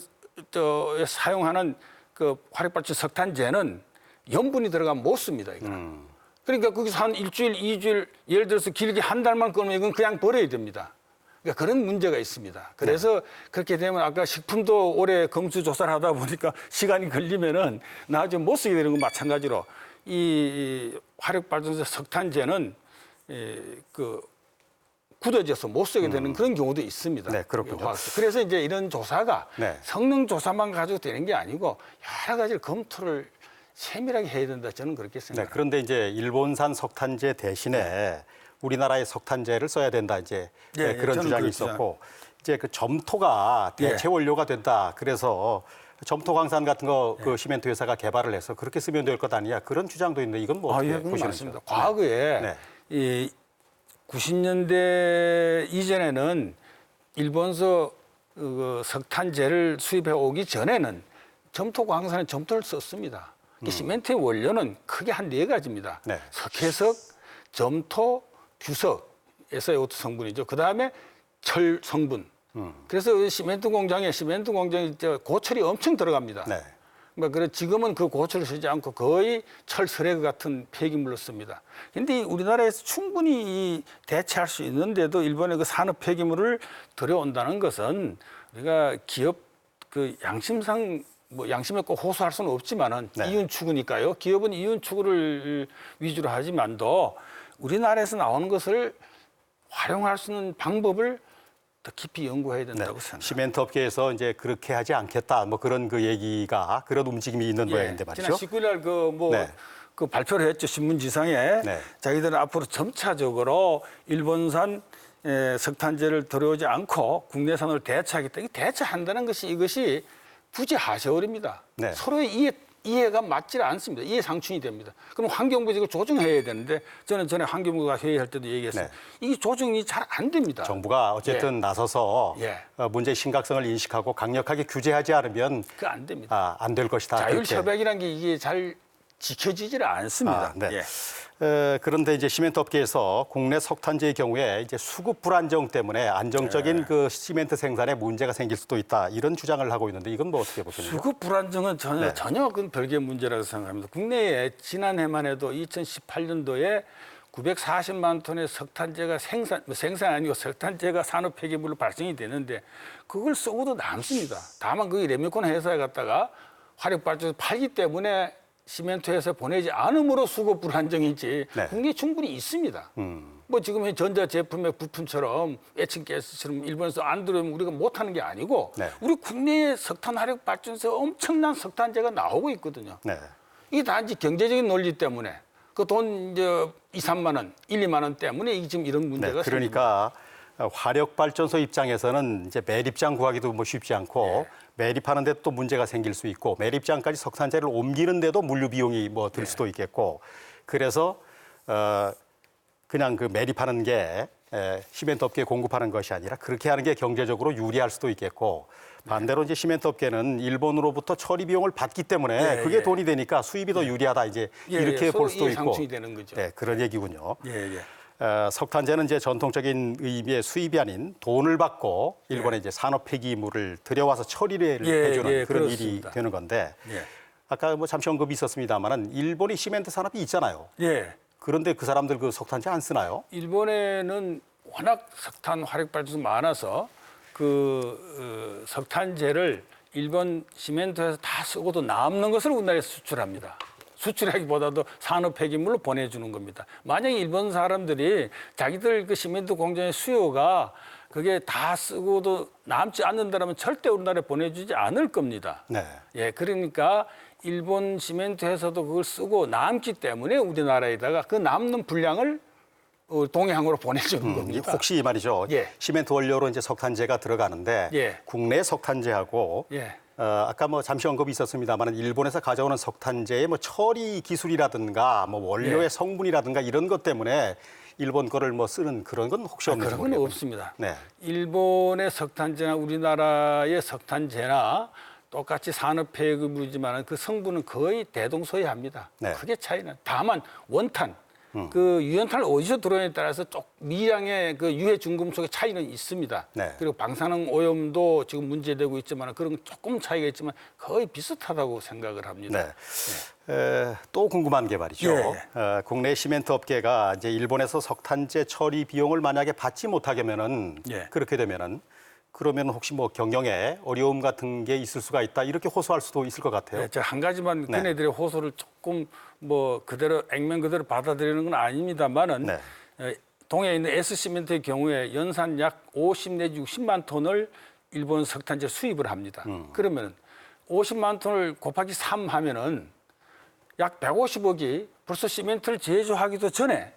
사용하는 그 화력발전 석탄재는 염분이 들어가면 못 씁니다. 이거는. 그러니까 거기서 한 일주일, 2주일, 예를 들어서 길게 한 달만 끊으면 이건 그냥 버려야 됩니다. 그러니까 그런 문제가 있습니다. 그래서 그렇게 되면 아까 식품도 올해 검수 조사를 하다 보니까 시간이 걸리면은 나중에 못 쓰게 되는 건 마찬가지로 이 화력발전소 석탄재는 그 굳어져서 못 쓰게 되는 그런 경우도 있습니다. 네, 그렇군요. 그래서 이제 이런 조사가 네. 성능 조사만 가지고 되는 게 아니고 여러 가지를 검토를 세밀하게 해야 된다. 저는 그렇게 네, 생각합니다. 그런데 이제 일본산 석탄재 대신에 우리나라의 석탄재를 써야 된다 이제 예, 그런 저는 주장이 그 있었고 이제 그 점토가 대체 원료가 된다. 그래서 점토 광산 같은 거 그 시멘트 회사가 개발을 해서 그렇게 쓰면 될 것 아니냐 그런 주장도 있는데 이건 뭐 어떻게 그건 보시는지요? 맞습니다. 과거에 네. 이 90년대 이전에는 일본서 그 석탄재를 수입해 오기 전에는 점토 광산에 점토를 썼습니다. 시멘트의 원료는 크게 한 4가지입니다. 네. 석회석, 점토, 규석에서 이것도 성분이죠. 그 다음에 철 성분. 그래서 시멘트 공장에 고철이 엄청 들어갑니다. 네. 그러니까 지금은 그 고철을 쓰지 않고 거의 철설액 같은 폐기물로 씁니다. 그런데 우리나라에서 충분히 대체할 수 있는데도 일본의 그 산업 폐기물을 들여온다는 것은 우리가 기업 그 양심상 뭐 양심에 꼭 호소할 수는 없지만은 네. 이윤 추구니까요. 기업은 이윤 추구를 위주로 하지만도 우리나라에서 나오는 것을 활용할 수 있는 방법을 더 깊이 연구해야 된다고 생각합니다. 시멘트 업계에서 이제 그렇게 하지 않겠다 뭐 그런 그 얘기가 그런 움직임이 있는 모양인데 말이죠. 지난 19일 날 네. 그 발표를 했죠. 신문지상에. 네. 자기들은 앞으로 점차적으로 일본산 석탄재를 들여오지 않고 국내산으로 대체하겠다. 대체한다는 것이 이것이 부재 하세월입니다. 네. 서로의 이해 이해가 맞지 않습니다. 이해 상충이 됩니다. 그럼 환경부에서 이걸 조정해야 되는데 저는 전에 환경부가 회의할 때도 얘기했어요. 네. 이게 조정이 잘 안 됩니다. 정부가 어쨌든 나서서 예. 문제의 심각성을 인식하고 강력하게 규제하지 않으면 그 안 됩니다. 안 될 것이다. 그렇게. 자율협약이라는 게 이게 잘 지켜지지를 않습니다. 네. 예. 그런데 이제 시멘트 업계에서 국내 석탄재의 경우에 이제 수급 불안정 때문에 안정적인 그 시멘트 생산에 문제가 생길 수도 있다 이런 주장을 하고 있는데 이건 뭐 어떻게 보십니까? 수급 불안정은 네. 전혀 그 별개의 문제라고 생각합니다. 국내에 지난해만 해도 2018년도에 940만 톤의 석탄재가 생산 아니고 석탄재가 산업 폐기물로 발생이 되는데 그걸 쓰고도 남습니다. 다만 그 레미콘 회사에 갔다가 화력발전소 팔기 때문에 시멘트 회사 보내지 않음으로 수급 불안정이지 네. 국내에 충분히 있습니다. 뭐 지금 전자 제품의 부품처럼 에칭가스처럼 일본에서 안 들어오면 우리가 못하는 게 아니고 네. 우리 국내에 석탄 화력 발전소에 엄청난 석탄재가 나오고 있거든요. 네. 이게 단지 경제적인 논리 때문에 그 돈 이제 2, 3만 원, 1, 2만 원 때문에 이게 지금 이런 문제가 네. 그러니까 화력 발전소 입장에서는 이제 매립장 구하기도 뭐 쉽지 않고 매립하는데 또 문제가 생길 수 있고 매립장까지 석탄재를 옮기는데도 물류 비용이 뭐 들 수도 있겠고 그래서 그냥 그 매립하는 게 시멘트 업계에 공급하는 것이 아니라 그렇게 하는 게 경제적으로 유리할 수도 있겠고 반대로 이제 시멘트 업계는 일본으로부터 처리 비용을 받기 때문에 그게 돈이 되니까 수입이 더 유리하다 이제 이렇게 볼 수도 있고 상충이 되는 거죠. 네, 그런 얘기군요. 예, 예. 석탄재는 이제 전통적인 의미의 수입이 아닌 돈을 받고 일본에 이제 산업 폐기물을 들여와서 처리를 해주는 그런 그렇습니다. 일이 되는 건데 예. 아까 뭐 잠시 언급이 있었습니다만은 일본이 시멘트 산업이 있잖아요. 예. 그런데 그 사람들 그 석탄재 안 쓰나요? 일본에는 워낙 석탄 화력 발전소 많아서 석탄재를 일본 시멘트에서 다 쓰고도 남는 것을 우리나라에 수출합니다. 수출하기보다도 산업 폐기물로 보내주는 겁니다. 만약에 일본 사람들이 자기들 그 시멘트 공장의 수요가 그게 다 쓰고도 남지 않는다면 절대 우리나라에 보내주지 않을 겁니다. 네. 예, 그러니까 일본 시멘트 회사도 그걸 쓰고 남기 때문에 우리나라에다가 그 남는 분량을 동해항으로 보내주는 겁니다. 혹시 말이죠. 예. 시멘트 원료로 이제 석탄재가 들어가는데 예. 국내 석탄재하고 예. 아까 뭐 잠시 언급이 있었습니다만 일본에서 가져오는 석탄재의 뭐 처리 기술이라든가 뭐 원료의 예. 성분이라든가 이런 것 때문에 일본 거를 뭐 쓰는 그런 건 혹시 없는지 그런 건 모르겠군요. 없습니다. 네. 일본의 석탄재나 우리나라의 석탄재나 똑같이 산업 폐기물이지만 그 성분은 거의 대동소이합니다. 네. 크게 차이는 다만 원탄 그 유연탄을 어디서 들어오냐에 따라서 미량의 그 유해 중금속의 차이는 있습니다. 네. 그리고 방사능 오염도 지금 문제되고 있지만 그런 조금 차이가 있지만 거의 비슷하다고 생각을 합니다. 네. 또 궁금한 게 말이죠. 예. 국내 시멘트 업계가 이제 일본에서 석탄재 처리 비용을 만약에 받지 못하게 하면은 예. 그렇게 되면은 그러면 혹시 뭐 경영에 어려움 같은 게 있을 수가 있다 이렇게 호소할 수도 있을 것 같아요. 네, 제가 한 가지만 네. 그네들의 호소를 조금 뭐 그대로 액면 그대로 받아들이는 건 아닙니다만은 네. 동해에 있는 S시멘트의 경우에 연산 약 50 내지 60만 톤을 일본 석탄재 수입을 합니다. 그러면 50만 톤을 곱하기 3 하면은 약 150억이 벌써 시멘트를 제조하기도 전에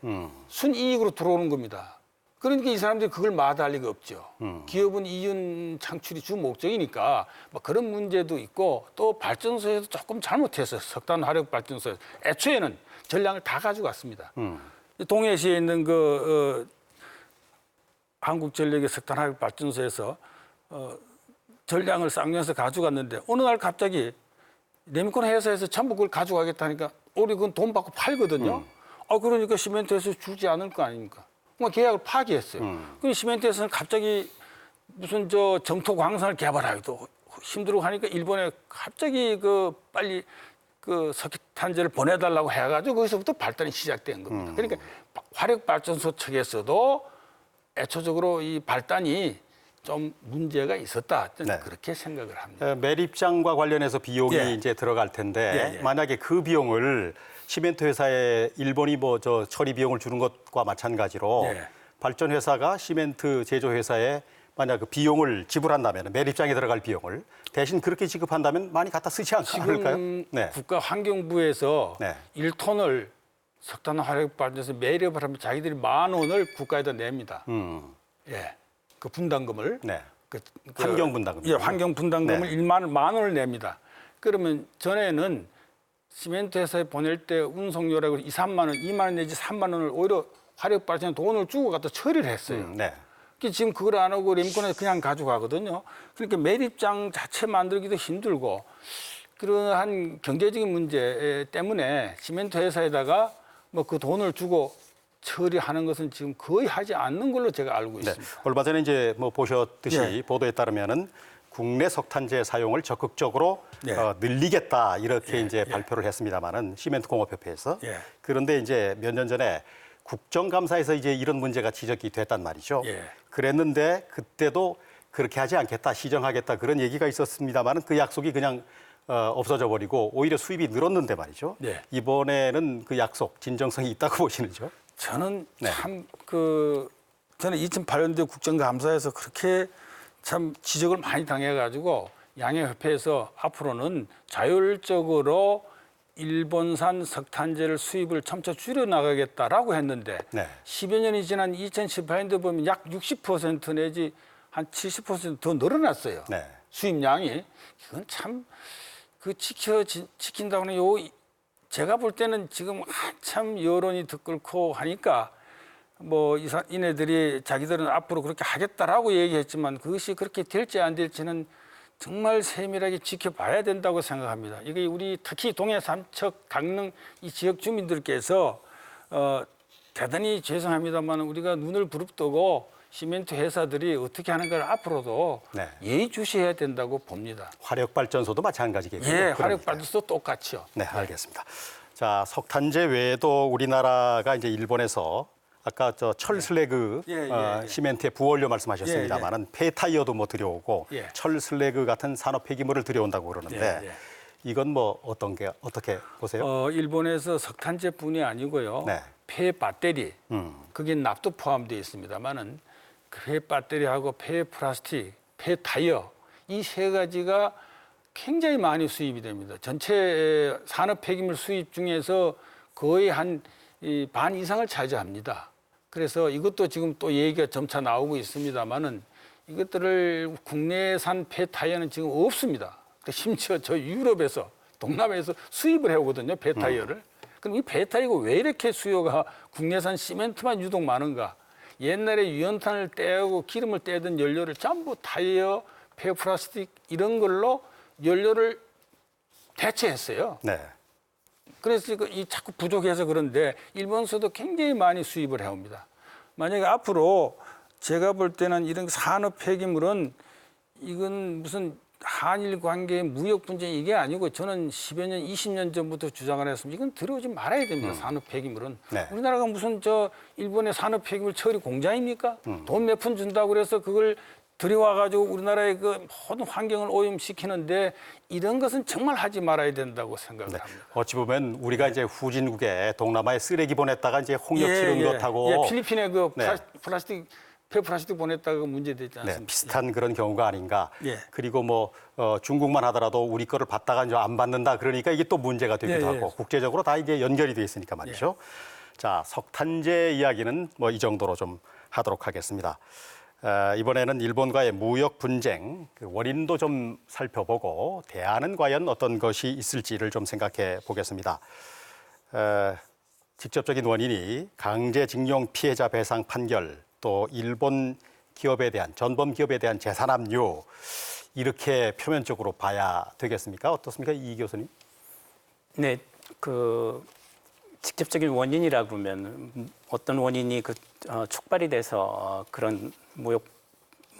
순이익으로 들어오는 겁니다. 그러니까 이 사람들이 그걸 마다할 리가 없죠. 기업은 이윤 창출이 주 목적이니까 뭐 그런 문제도 있고 또 발전소에도 조금 잘못했어요. 석탄 화력 발전소에서 애초에는 전량을 다 가져갔습니다. 동해시에 있는 한국전력의 석탄 화력 발전소에서 전량을 쌍용해서 가져갔는데 어느 날 갑자기 레미콘 회사에서 전부 그걸 가져가겠다니까 우리 그건 돈 받고 팔거든요. 그러니까 시멘트에서 주지 않을 거 아닙니까? 계약을 파기했어요. 그 시멘트에서는 갑자기 무슨 정토 광산을 개발하기도 힘들고 하니까 일본에 갑자기 빨리 석탄재를 보내달라고 해가지고 거기서부터 발단이 시작된 겁니다. 그러니까 화력 발전소 측에서도 애초적으로 이 발단이 좀 문제가 있었다. 저는 그렇게 생각을 합니다. 매립장과 관련해서 비용이 이제 들어갈 텐데 만약에 그 비용을 시멘트 회사에 일본이 처리 비용을 주는 것과 마찬가지로 발전 회사가 시멘트 제조 회사에 만약 그 비용을 지불한다면 매립장에 들어갈 비용을 대신 그렇게 지급한다면 많이 갖다 쓰지 않을까요? 지금 국가환경부에서 네. 1톤을 석탄 화력 발전소에 매립을 하면 자기들이 10,000원을 국가에다 냅니다. 예, 그 분담금을. 네. 환경 분담금. 예, 환경 분담금을 네. 10,000원을 냅니다. 그러면 전에는 시멘트 회사에 보낼 때 운송료라고 2, 3만 원, 2만 원 내지 3만 원을 오히려 화력 발전에 돈을 주고 갖다 처리를 했어요. 네. 지금 그걸 안 하고 램콘에서 그냥 가져가거든요. 그러니까 매립장 자체 만들기도 힘들고 그러한 경제적인 문제 때문에 시멘트 회사에다가 뭐 그 돈을 주고 처리하는 것은 지금 거의 하지 않는 걸로 제가 알고 네. 있습니다. 얼마 전에 이제 뭐 보셨듯이 네. 보도에 따르면은 국내 석탄재 사용을 적극적으로 네. 늘리겠다 이렇게 이제 예. 발표를 했습니다마는 시멘트공업협회에서 예. 그런데 이제 몇 년 전에 국정감사에서 이제 이런 문제가 지적이 됐단 말이죠. 예. 그랬는데 그때도 그렇게 하지 않겠다, 시정하겠다 그런 얘기가 있었습니다마는 그 약속이 그냥 없어져 버리고 오히려 수입이 늘었는데 말이죠. 네. 이번에는 그 약속 진정성이 있다고 보시는죠? 저는 네. 참 저는 2008년도 국정감사에서 그렇게 참 지적을 많이 당해가지고 양해협회에서 앞으로는 자율적으로 일본산 석탄재를 수입을 점차 줄여나가겠다라고 했는데 네. 10여 년이 지난 2018년도 보면 약 60% 내지 한 70%더 늘어났어요. 네. 수입량이. 이건 참 지킨다고는 제가 볼 때는 지금 한참 여론이 들끓고 하니까 뭐 이네들이 자기들은 앞으로 그렇게 하겠다라고 얘기했지만 그것이 그렇게 될지 안 될지는 정말 세밀하게 지켜봐야 된다고 생각합니다. 이게 우리 특히 동해 삼척 강릉 이 지역 주민들께서 대단히 죄송합니다만 우리가 눈을 부릅뜨고 시멘트 회사들이 어떻게 하는 걸 앞으로도 네. 예의주시해야 된다고 봅니다. 화력발전소도 마찬가지겠군요. 예, 그러니까요. 화력발전소 똑같이요. 네, 알겠습니다. 자, 석탄재 외에도 우리나라가 이제 일본에서 아까 저 철 슬래그 예. 시멘트의 부원료 말씀하셨습니다만은 폐타이어도 뭐 들여오고 예. 철 슬래그 같은 산업 폐기물을 들여온다고 그러는데 예. 이건 뭐 어떻게 보세요? 일본에서 석탄재뿐이 아니고요. 네. 폐 배터리, 그게 납도 포함되어 있습니다만은 폐 배터리하고 폐 플라스틱, 폐 타이어 이 세 가지가 굉장히 많이 수입이 됩니다. 전체 산업 폐기물 수입 중에서 거의 한 반 이상을 차지합니다. 그래서 이것도 지금 또 얘기가 점차 나오고 있습니다만은 이것들을 국내산 폐 타이어는 지금 없습니다. 심지어 저 유럽에서 동남아에서 수입을 해오거든요, 폐 타이어를. 그럼 이 폐 타이어가 왜 이렇게 수요가 국내산 시멘트만 유독 많은가? 옛날에 유연탄을 떼고 기름을 떼던 연료를 전부 타이어, 폐 플라스틱 이런 걸로 연료를 대체했어요. 네. 그래서 이 자꾸 부족해서 그런데 일본에서도 굉장히 많이 수입을 해옵니다. 만약에 앞으로 제가 볼 때는 이런 산업 폐기물은 이건 무슨 한일 관계의 무역 분쟁 이게 아니고 저는 10여 년, 20년 전부터 주장을 했습니다. 이건 들어오지 말아야 됩니다. 산업 폐기물은. 네. 우리나라가 무슨 일본의 산업 폐기물 처리 공장입니까? 돈 몇 푼 준다고 그래서 그걸 들여와가지고 우리나라의 그 모든 환경을 오염시키는데 이런 것은 정말 하지 말아야 된다고 생각을 합니다. 어찌 보면 우리가 이제 후진국에 동남아에 쓰레기 보냈다가 이제 홍역 치른 것하고 필리핀에 그 네. 플라스틱 폐플라스틱 보냈다가 문제되지 않습니까? 네, 비슷한 그런 경우가 아닌가. 예. 그리고 뭐 중국만 하더라도 우리 거를 받다가 이제 안 받는다 그러니까 이게 또 문제가 되기도 하고 국제적으로 다 이제 연결이 돼 있으니까 말이죠. 자, 석탄재 이야기는 뭐 이 정도로 좀 하도록 하겠습니다. 이번에는 일본과의 무역 분쟁 그 원인도 좀 살펴보고 대안은 과연 어떤 것이 있을지를 좀 생각해 보겠습니다. 직접적인 원인이 강제징용 피해자 배상 판결 또 일본 기업에 대한 전범 기업에 대한 재산압류 이렇게 표면적으로 봐야 되겠습니까? 어떻습니까, 이 교수님? 네, 직접적인 원인이라 그러면 어떤 원인이 촉발이 돼서 그런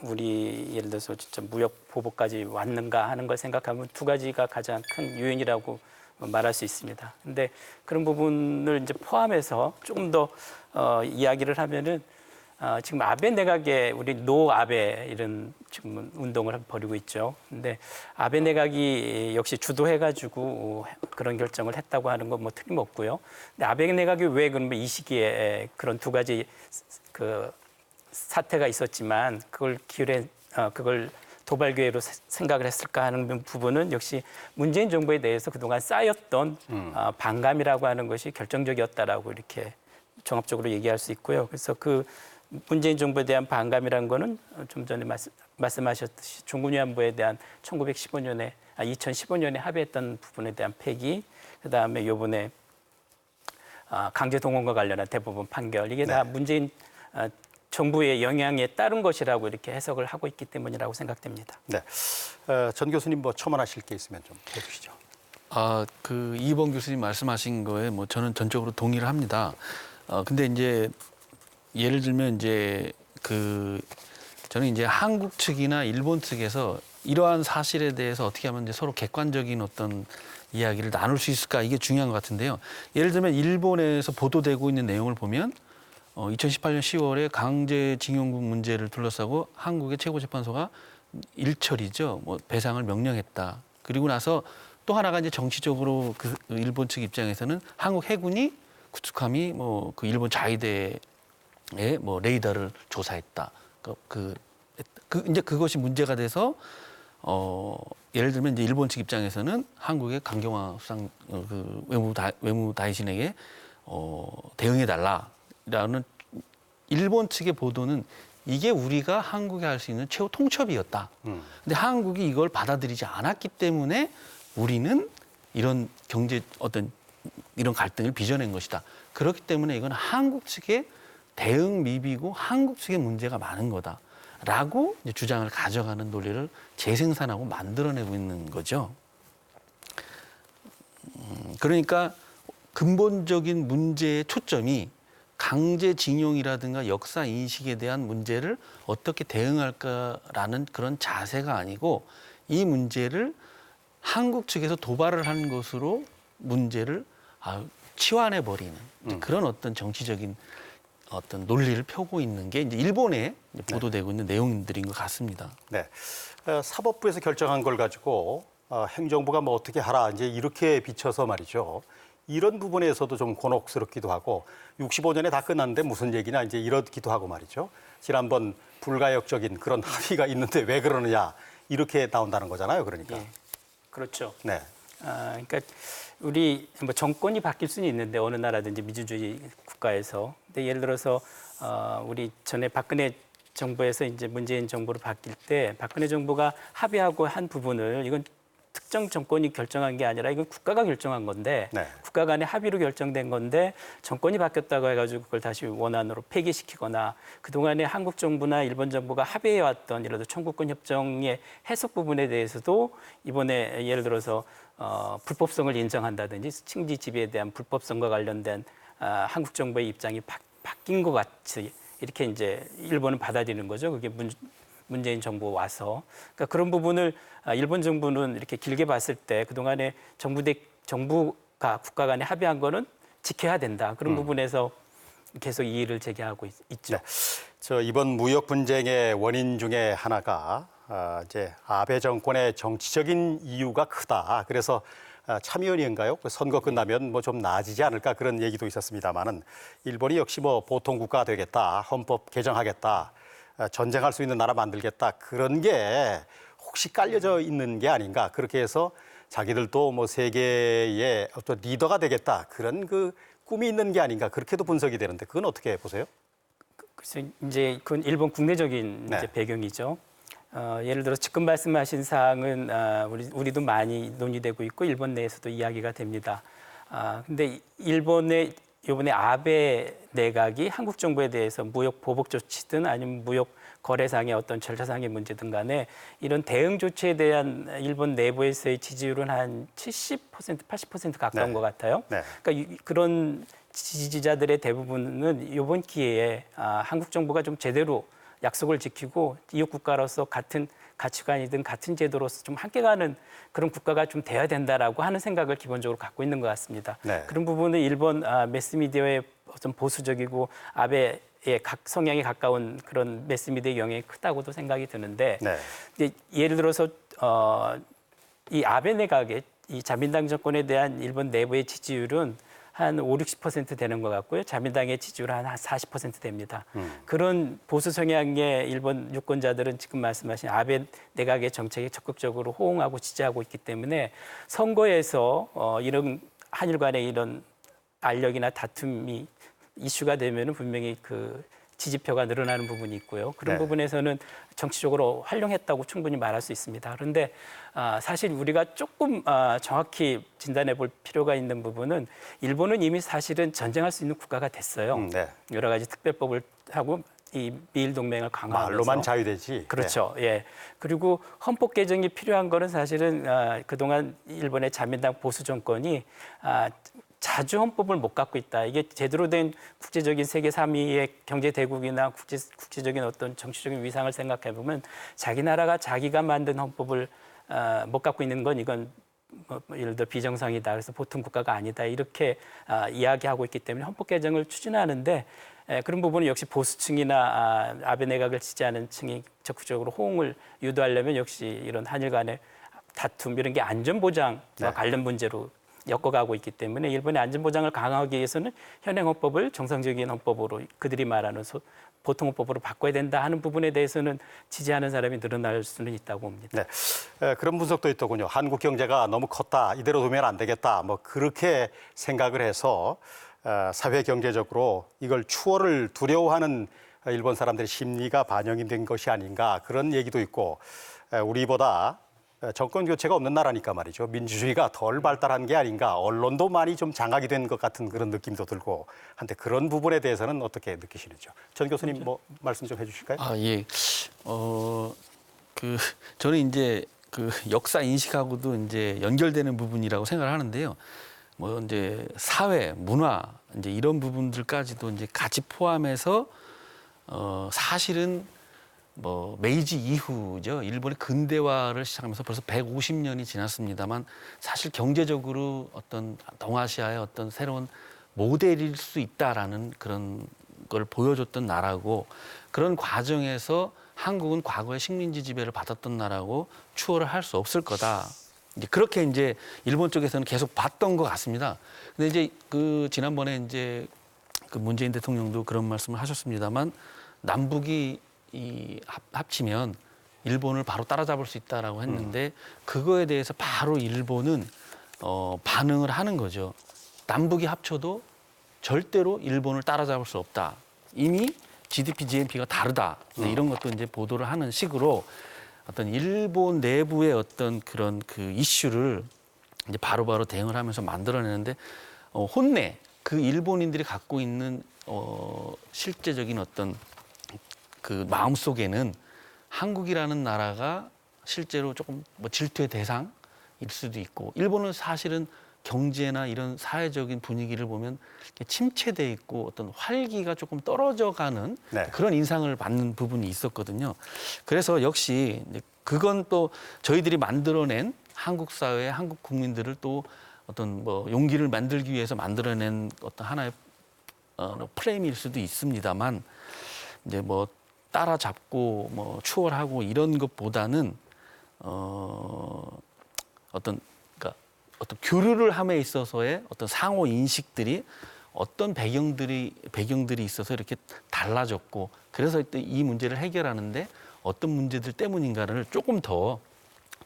우리 예를 들어서 진짜 무역 보복까지 왔는가 하는 걸 생각하면 두 가지가 가장 큰 요인이라고 말할 수 있습니다. 근데 그런 부분을 이제 포함해서 조금 더 이야기를 하면은 지금 아베 내각의 우리 노 아베 이런 지금 운동을 벌이고 있죠. 근데 아베 내각이 역시 주도해가지고 그런 결정을 했다고 하는 건 뭐 틀림없고요. 근데 아베 내각이 왜 그러면 이 시기에 그런 두 가지 사태가 있었지만 그걸 도발 기회로 생각을 했을까 하는 부분은 역시 문재인 정부에 대해서 그동안 쌓였던 반감이라고 하는 것이 결정적이었다라고 이렇게 종합적으로 얘기할 수 있고요. 그래서 그 문재인 정부에 대한 반감이라는 거는 좀 전에 말씀하셨듯이 중군 위안부에 대한 1915년에 2015년에 합의했던 부분에 대한 폐기, 그다음에 요번에 강제 동원과 관련한 대법원 판결, 이게 다 문재인 정부의 영향에 따른 것이라고 이렇게 해석을 하고 있기 때문이라고 생각됩니다. 네, 전 교수님 뭐 첨언하실 게 있으면 좀 해주시죠. 그 이번 교수님 말씀하신 거에 뭐 저는 전적으로 동의를 합니다. 근데 이제 예를 들면 이제 저는 이제 한국 측이나 일본 측에서 이러한 사실에 대해서 어떻게 하면 이제 서로 객관적인 어떤 이야기를 나눌 수 있을까, 이게 중요한 것 같은데요. 예를 들면 일본에서 보도되고 있는 내용을 보면 2018년 10월에 강제징용국 문제를 둘러싸고 한국의 최고재판소가 일처리죠. 뭐 배상을 명령했다. 그리고 나서 또 하나가 이제 정치적으로 그 일본 측 입장에서는 한국 해군이 구축함이 뭐 그 일본 자위대의 뭐 레이더를 조사했다. 이제 그것이 문제가 돼서 예를 들면 이제 일본 측 입장에서는 한국의 강경화 수상 외무 다이신에게 대응해 달라라는 일본 측의 보도는 이게 우리가 한국에 할 수 있는 최후 통첩이었다. 근데 한국이 이걸 받아들이지 않았기 때문에 우리는 이런 이런 갈등을 빚어낸 것이다. 그렇기 때문에 이건 한국 측의 대응 미비고 한국 측의 문제가 많은 거다라고 이제 주장을 가져가는 논리를 재생산하고 만들어내고 있는 거죠. 그러니까 근본적인 문제의 초점이 강제징용이라든가 역사 인식에 대한 문제를 어떻게 대응할까라는 그런 자세가 아니고 이 문제를 한국 측에서 도발을 한 것으로 문제를 치환해 버리는 그런 어떤 정치적인 어떤 논리를 펴고 있는 게 이제 일본에 보도되고 있는 내용들인 것 같습니다. 네, 사법부에서 결정한 걸 가지고 행정부가 뭐 어떻게 하라 이제 이렇게 비춰서 말이죠. 이런 부분에서도 좀 곤혹스럽기도 하고 65년에 다 끝났는데 무슨 얘기냐 이제 이러기도 하고 말이죠. 지난번 불가역적인 그런 합의가 있는데 왜 그러느냐 이렇게 나온다는 거잖아요. 그러니까. 예, 그렇죠. 네. 그러니까 우리 뭐 정권이 바뀔 수는 있는데 어느 나라든지 민주주의 국가에서, 근데 예를 들어서 우리 전에 박근혜 정부에서 이제 문재인 정부로 바뀔 때 박근혜 정부가 합의하고 한 부분을 이건 특정 정권이 결정한 게 아니라 이건 국가가 결정한 건데 네. 국가 간의 합의로 결정된 건데 정권이 바뀌었다고 해가지고 그걸 다시 원안으로 폐기시키거나 그동안에 한국 정부나 일본 정부가 합의해왔던 예를 들어 청구권 협정의 해석 부분에 대해서도 이번에 예를 들어서 불법성을 인정한다든지 칭지 지배에 대한 불법성과 관련된 한국 정부의 입장이 바뀐 것 같이 이렇게 이제 일본은 받아들이는 거죠. 그게 문재인 정부 와서. 그러니까 그런 부분을 일본 정부는 이렇게 길게 봤을 때 그동안에 정부가 국가 간에 합의한 거는 지켜야 된다. 그런 부분에서 계속 이의를 제기하고 있죠. 네. 이번 무역 분쟁의 원인 중에 하나가 이제 아베 정권의 정치적인 이유가 크다. 그래서 참의원인가요? 선거 끝나면 뭐 좀 나아지지 않을까 그런 얘기도 있었습니다만은 일본이 역시 뭐 보통 국가가 되겠다, 헌법 개정하겠다, 전쟁할 수 있는 나라 만들겠다 그런 게 혹시 깔려져 있는 게 아닌가 그렇게 해서 자기들도 뭐 세계의 어떤 리더가 되겠다 그런 그 꿈이 있는 게 아닌가 그렇게도 분석이 되는데 그건 어떻게 보세요? 그래서 이제 그건 일본 국내적인 네. 이제 배경이죠. 예를 들어 지금 말씀하신 사항은 우리도 많이 논의되고 있고 일본 내에서도 이야기가 됩니다. 근데 일본의 이번에 아베 내각이 한국 정부에 대해서 무역 보복 조치든 아니면 무역 거래상의 어떤 절차상의 문제든 간에 이런 대응 조치에 대한 일본 내부에서의 지지율은 한 70%, 80% 가까운 네. 것 같아요. 네. 그러니까 그런 지지자들의 대부분은 이번 기회에 한국 정부가 좀 제대로 약속을 지키고 이웃 국가로서 같은 가치관이든 같은 제도로서 좀 함께 가는 그런 국가가 좀 돼야 된다라고 하는 생각을 기본적으로 갖고 있는 것 같습니다. 네. 그런 부분은 일본 매스미디어의 어떤 보수적이고 아베의 성향에 가까운 그런 매스미디어의 영향이 크다고도 생각이 드는데 네. 이제 예를 들어서 이 아베 내각의 이 자민당 정권에 대한 일본 내부의 지지율은 한 5, 60% 되는 것 같고요. 자민당의 지지율은 한 40% 됩니다. 그런 보수 성향의 일본 유권자들은 지금 말씀하신 아베 내각의 정책에 적극적으로 호응하고 지지하고 있기 때문에 선거에서 이런 한일 간의 이런 알력이나 다툼이 이슈가 되면은 분명히 그 지지표가 늘어나는 부분이 있고요. 그런 네. 부분에서는 정치적으로 활용했다고 충분히 말할 수 있습니다. 그런데 사실 우리가 조금 정확히 진단해 볼 필요가 있는 부분은 일본은 이미 사실은 전쟁할 수 있는 국가가 됐어요. 네. 여러 가지 특별법을 하고 이 미일 동맹을 강화하면서 말로만 자유되지. 그렇죠. 예. 그리고 헌법 개정이 필요한 거는 사실은 그동안 일본의 자민당 보수 정권이 자주 헌법을 못 갖고 있다. 이게 제대로 된 국제적인 세계 3위의 경제 대국이나 국제적인 어떤 정치적인 위상을 생각해 보면 자기 나라가 자기가 만든 헌법을 못 갖고 있는 건 이건 뭐 예를 들어 비정상이다. 그래서 보통 국가가 아니다. 이렇게 이야기하고 있기 때문에 헌법 개정을 추진하는데 그런 부분은 역시 보수층이나 아베 내각을 지지하는 층이 적극적으로 호응을 유도하려면 역시 이런 한일 간의 다툼 이런 게 안전보장과 관련 문제로 엮어가고 있기 때문에 일본의 안전보장을 강화하기 위해서는 현행 헌법을 정상적인 헌법으로 그들이 말하는 보통 헌법으로 바꿔야 된다 하는 부분에 대해서는 지지하는 사람이 늘어날 수는 있다고 봅니다. 네. 그런 분석도 있더군요. 한국 경제가 너무 컸다. 이대로 두면 안 되겠다. 뭐 그렇게 생각을 해서 사회 경제적으로 이걸 추월을 두려워하는 일본 사람들의 심리가 반영이 된 것이 아닌가 그런 얘기도 있고 우리보다 정권 교체가 없는 나라니까 말이죠. 민주주의가 덜 발달한 게 아닌가. 언론도 많이 좀 장악이 된 것 같은 그런 느낌도 들고 한데 그런 부분에 대해서는 어떻게 느끼시는지요? 전 교수님 뭐 말씀 좀 해주실까요? 예. 저는 이제 그 역사 인식하고도 이제 연결되는 부분이라고 생각을 하는데요. 뭐 이제 사회, 문화 이제 이런 부분들까지도 이제 같이 포함해서 사실은 뭐 메이지 이후죠. 일본의 근대화를 시작하면서 벌써 150년이 지났습니다만 사실 경제적으로 어떤 동아시아의 어떤 새로운 모델일 수 있다라는 그런 걸 보여줬던 나라고 그런 과정에서 한국은 과거에 식민지 지배를 받았던 나라고 추월을 할 수 없을 거다. 이제 그렇게 이제 일본 쪽에서는 계속 봤던 것 같습니다. 근데 이제 그 지난번에 이제 그 문재인 대통령도 그런 말씀을 하셨습니다만 남북이 합치면 일본을 바로 따라잡을 수 있다라고 했는데 그거에 대해서 바로 일본은 반응을 하는 거죠. 남북이 합쳐도 절대로 일본을 따라잡을 수 없다. 이미 GDP, GNP가 다르다. 이런 것도 이제 보도를 하는 식으로 어떤 일본 내부의 어떤 그런 그 이슈를 이제 바로바로 대응을 하면서 만들어내는데 혼내 그 일본인들이 갖고 있는 실제적인 어떤 그 마음 속에는 한국이라는 나라가 실제로 조금 뭐 질투의 대상일 수도 있고 일본은 사실은 경제나 이런 사회적인 분위기를 보면 침체돼 있고 어떤 활기가 조금 떨어져가는 그런 인상을 받는 부분이 있었거든요. 그래서 역시 그건 또 저희들이 만들어낸 한국 사회, 한국 국민들을 또 어떤 뭐 용기를 만들기 위해서 만들어낸 어떤 하나의 프레임일 수도 있습니다만 이제 뭐 따라잡고 뭐 추월하고 이런 것보다는 어떤 교류를 함에 있어서의 어떤 상호 인식들이 어떤 배경들이 있어서 이렇게 달라졌고 그래서 이 문제를 해결하는데 어떤 문제들 때문인가를 좀 더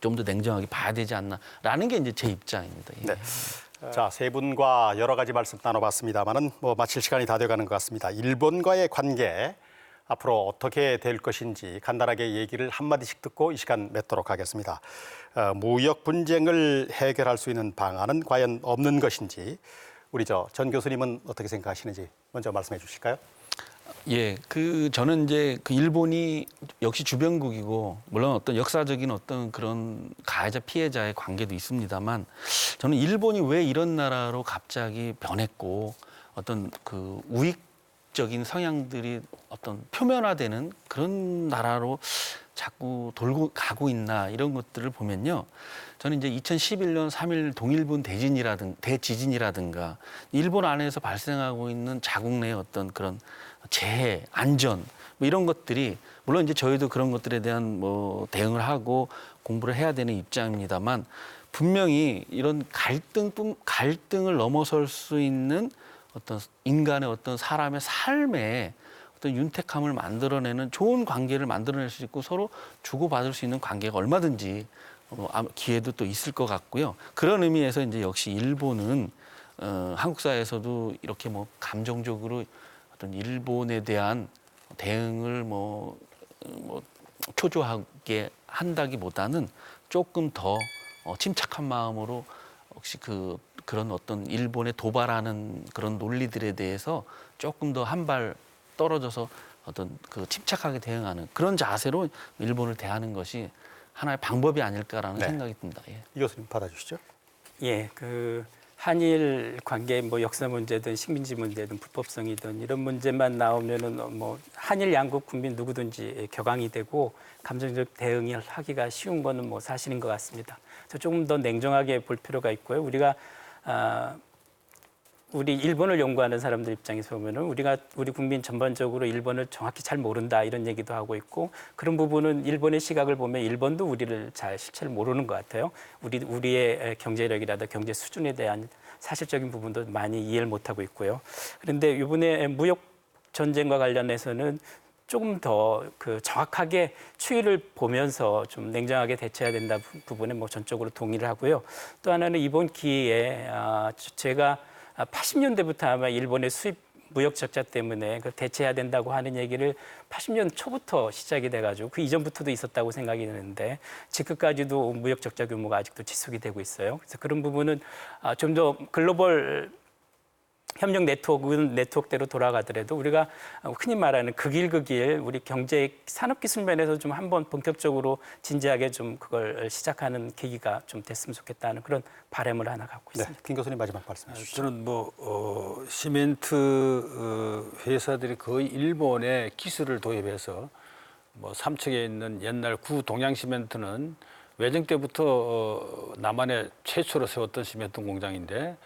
냉정하게 봐야 되지 않나라는 게 이제 제 입장입니다. 예. 네. 자, 세 분과 여러 가지 말씀 나눠봤습니다만은 뭐 마칠 시간이 다 돼가는 것 같습니다. 일본과의 관계 앞으로 어떻게 될 것인지 간단하게 얘기를 한마디씩 듣고 이 시간 맺도록 하겠습니다. 무역 분쟁을 해결할 수 있는 방안은 과연 없는 것인지 우리 전 교수님은 어떻게 생각하시는지 먼저 말씀해 주실까요? 예, 저는 이제 그 일본이 역시 주변국이고 물론 어떤 역사적인 어떤 그런 가해자 피해자의 관계도 있습니다만 저는 일본이 왜 이런 나라로 갑자기 변했고 어떤 그 우익적인 성향들이 어떤 표면화되는 그런 나라로 자꾸 돌고 가고 있나 이런 것들을 보면요. 저는 이제 2011년 3.1 동일본 대지진이라든가 일본 안에서 발생하고 있는 자국 내의 어떤 그런 재해, 안전 뭐 이런 것들이 물론 이제 저희도 그런 것들에 대한 뭐 대응을 하고 공부를 해야 되는 입장입니다만 분명히 이런 갈등을 넘어설 수 있는 어떤 인간의 어떤 사람의 삶에 어떤 윤택함을 만들어내는 좋은 관계를 만들어낼 수 있고 서로 주고받을 수 있는 관계가 얼마든지 기회도 또 있을 것 같고요. 그런 의미에서 이제 역시 일본은 한국 사회에서도 이렇게 뭐 감정적으로 어떤 일본에 대한 대응을 뭐 초조하게 한다기보다는 조금 더 침착한 마음으로 혹시 그런 어떤 일본에 도발하는 그런 논리들에 대해서 조금 더 한 발 떨어져서 어떤 그 침착하게 대응하는 그런 자세로 일본을 대하는 것이 하나의 방법이 아닐까라는 생각이 듭니다. 예. 이 교수님 받아주시죠. 예, 그 한일 관계 뭐 역사 문제든 식민지 문제든 불법성이든 이런 문제만 나오면은 뭐 한일 양국 국민 누구든지 격앙이 되고 감정적 대응을 하기가 쉬운 거는 뭐 사실인 것 같습니다. 그래서 조금 더 냉정하게 볼 필요가 있고요. 우리가 우리 일본을 연구하는 사람들 입장에서 보면은 우리 국민 전반적으로 일본을 정확히 잘 모른다 이런 얘기도 하고 있고 그런 부분은 일본의 시각을 보면 일본도 우리를 잘 실체를 모르는 것 같아요. 우리의 경제력이라든가 경제 수준에 대한 사실적인 부분도 많이 이해를 못하고 있고요. 그런데 이번에 무역 전쟁과 관련해서는 조금 더 그 정확하게 추이를 보면서 좀 냉정하게 대처해야 된다 부분에 뭐 전적으로 동의를 하고요. 또 하나는 이번 기회에 제가 80년대부터 아마 일본의 수입 무역 적자 때문에 그 대체해야 된다고 하는 얘기를 80년 초부터 시작이 돼가지고 그 이전부터도 있었다고 생각이 드는데 지금까지도 무역 적자 규모가 아직도 지속이 되고 있어요. 그래서 그런 부분은 좀 더 글로벌 협력 네트워크대로 돌아가더라도 우리가 흔히 말하는 그 길 우리 경제 산업기술 면에서 좀 한번 본격적으로 진지하게 좀 그걸 시작하는 계기가 좀 됐으면 좋겠다는 그런 바람을 하나 갖고 있습니다. 김 교수님 마지막 말씀해 주시죠. 저는 시멘트 회사들이 거의 일본의 기술을 도입해서 뭐 삼척에 있는 옛날 구동양시멘트는 외정 때부터 남한에 최초로 세웠던 시멘트 공장인데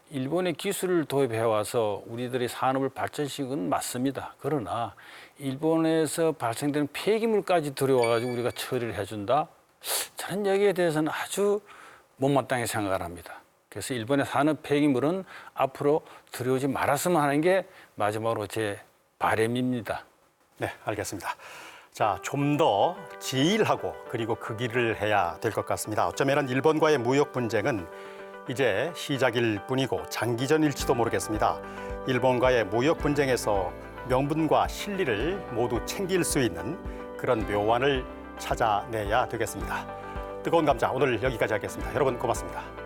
일본의 기술을 도입해 와서 우리들의 산업을 발전시킨 건 맞습니다. 그러나 일본에서 발생되는 폐기물까지 들여와가지고 우리가 처리를 해준다? 저는 여기에 대해서는 아주 못마땅히 생각을 합니다. 그래서 일본의 산업 폐기물은 앞으로 들여오지 말았으면 하는 게 마지막으로 제 바람입니다. 네, 알겠습니다. 자, 좀 더 지일하고 그리고 그 길을 해야 될 것 같습니다. 어쩌면 일본과의 무역 분쟁은 이제 시작일 뿐이고 장기전일지도 모르겠습니다. 일본과의 무역 분쟁에서 명분과 실리를 모두 챙길 수 있는 그런 묘안을 찾아내야 되겠습니다. 뜨거운 감자 오늘 여기까지 하겠습니다. 여러분 고맙습니다.